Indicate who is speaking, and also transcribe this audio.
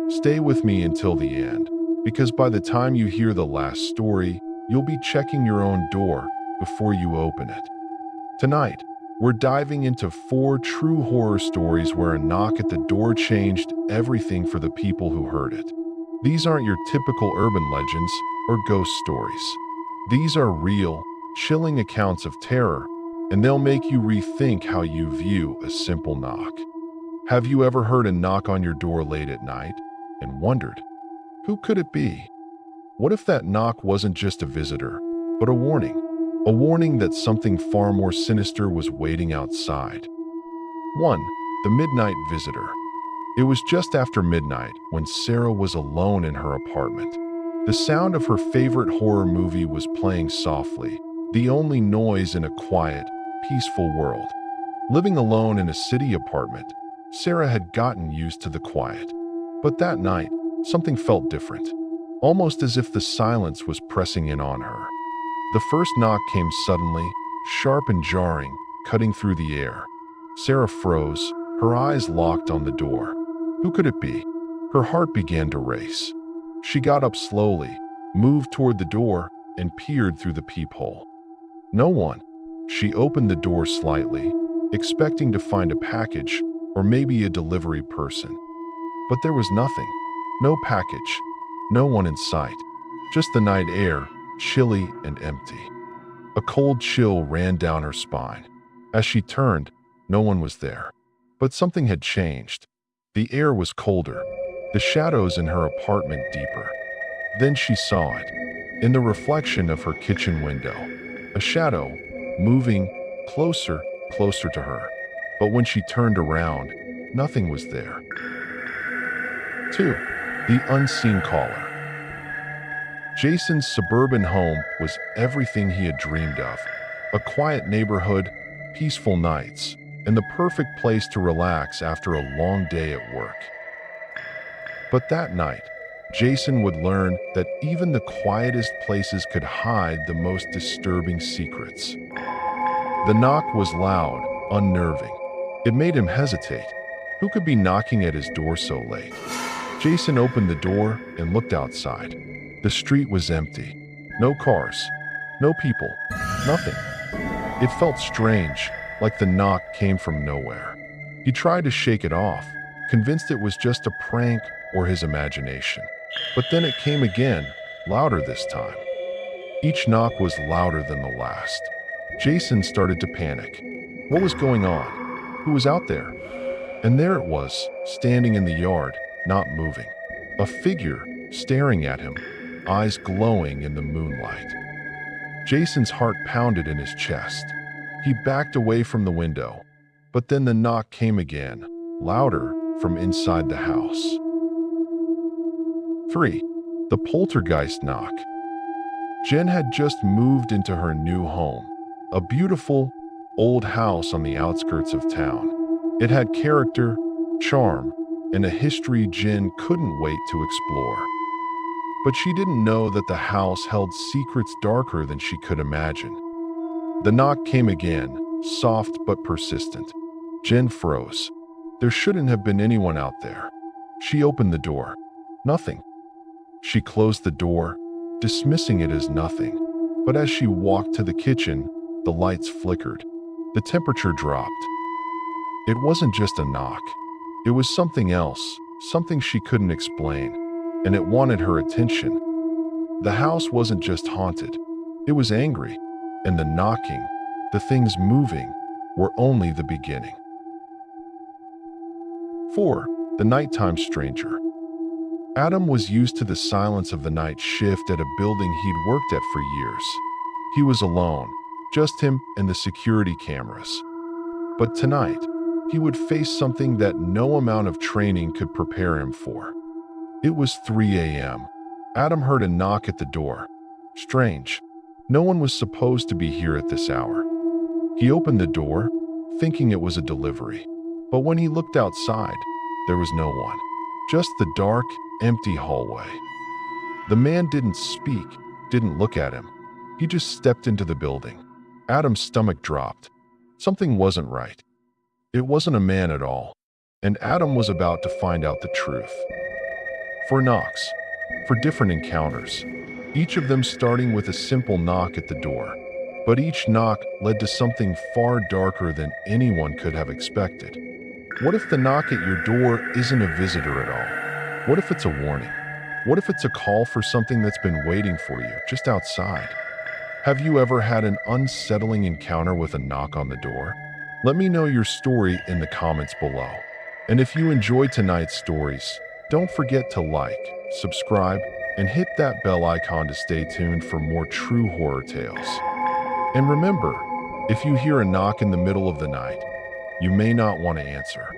Speaker 1: Stay with me until the end, because by the time you hear the last story, you'll be checking your own door before you open it. Tonight, we're diving into 4 true horror stories where a knock at the door changed everything for the people who heard it. These aren't your typical urban legends or ghost stories. These are real, chilling accounts of terror, and they'll make you rethink how you view a simple knock. Have you ever heard a knock on your door late at night and wondered, who could it be? What if that knock wasn't just a visitor, but a warning? A warning that something far more sinister was waiting outside. 1. The Midnight Visitor. It was just after midnight when Sarah was alone in her apartment. The sound of her favorite horror movie was playing softly, the only noise in a quiet, peaceful world. Living alone in a city apartment, Sarah had gotten used to the quiet. But that night, something felt different, almost as if the silence was pressing in on her. The first knock came suddenly, sharp and jarring, cutting through the air. Sarah froze, her eyes locked on the door. Who could it be? Her heart began to race. She got up slowly, moved toward the door, and peered through the peephole. No one. She opened the door slightly, expecting to find a package or maybe a delivery person. But there was nothing. No package. No one in sight. Just the night air, chilly and empty. A cold chill ran down her spine. As she turned, no one was there. But something had changed. The air was colder, the shadows in her apartment deeper. Then she saw it, in the reflection of her kitchen window. A shadow, moving closer to her. But when she turned around, nothing was there. 2. The Unseen Caller. Jason's suburban home was everything he had dreamed of. A quiet neighborhood, peaceful nights, and the perfect place to relax after a long day at work. But that night, Jason would learn that even the quietest places could hide the most disturbing secrets. The knock was loud, unnerving. It made him hesitate. Who could be knocking at his door so late? Jason opened the door and looked outside. The street was empty. No cars, no people, nothing. It felt strange, like the knock came from nowhere. He tried to shake it off, convinced it was just a prank or his imagination. But then it came again, louder this time. Each knock was louder than the last. Jason started to panic. What was going on? Who was out there? And there it was, standing in the yard, not moving. A figure staring at him, eyes glowing in the moonlight. Jason's heart pounded in his chest. He backed away from the window, but then the knock came again, louder from inside the house. 3. The Poltergeist Knock. Jen had just moved into her new home, a beautiful, old house on the outskirts of town. It had character, charm, and a history Jen couldn't wait to explore. But she didn't know that the house held secrets darker than she could imagine. The knock came again, soft but persistent. Jen froze. There shouldn't have been anyone out there. She opened the door. Nothing. She closed the door, dismissing it as nothing. But as she walked to the kitchen, the lights flickered. The temperature dropped. It wasn't just a knock. It was something else, something she couldn't explain, and it wanted her attention. The house wasn't just haunted. It was angry, and the knocking, the things moving, were only the beginning. 4. The Nighttime Stranger. Adam was used to the silence of the night shift at a building he'd worked at for years. He was alone, just him and the security cameras. But tonight, he would face something that no amount of training could prepare him for. It was 3 a.m. Adam heard a knock at the door. Strange. No one was supposed to be here at this hour. He opened the door, thinking it was a delivery. But when he looked outside, there was no one. Just the dark, empty hallway. The man didn't speak, didn't look at him. He just stepped into the building. Adam's stomach dropped. Something wasn't right. It wasn't a man at all, and Adam was about to find out the truth. 4 knocks, for different encounters, each of them starting with a simple knock at the door. But each knock led to something far darker than anyone could have expected. What if the knock at your door isn't a visitor at all? What if it's a warning? What if it's a call for something that's been waiting for you just outside? Have you ever had an unsettling encounter with a knock on the door? Let me know your story in the comments below. And if you enjoyed tonight's stories, don't forget to like, subscribe, and hit that bell icon to stay tuned for more true horror tales. And remember, if you hear a knock in the middle of the night, you may not want to answer.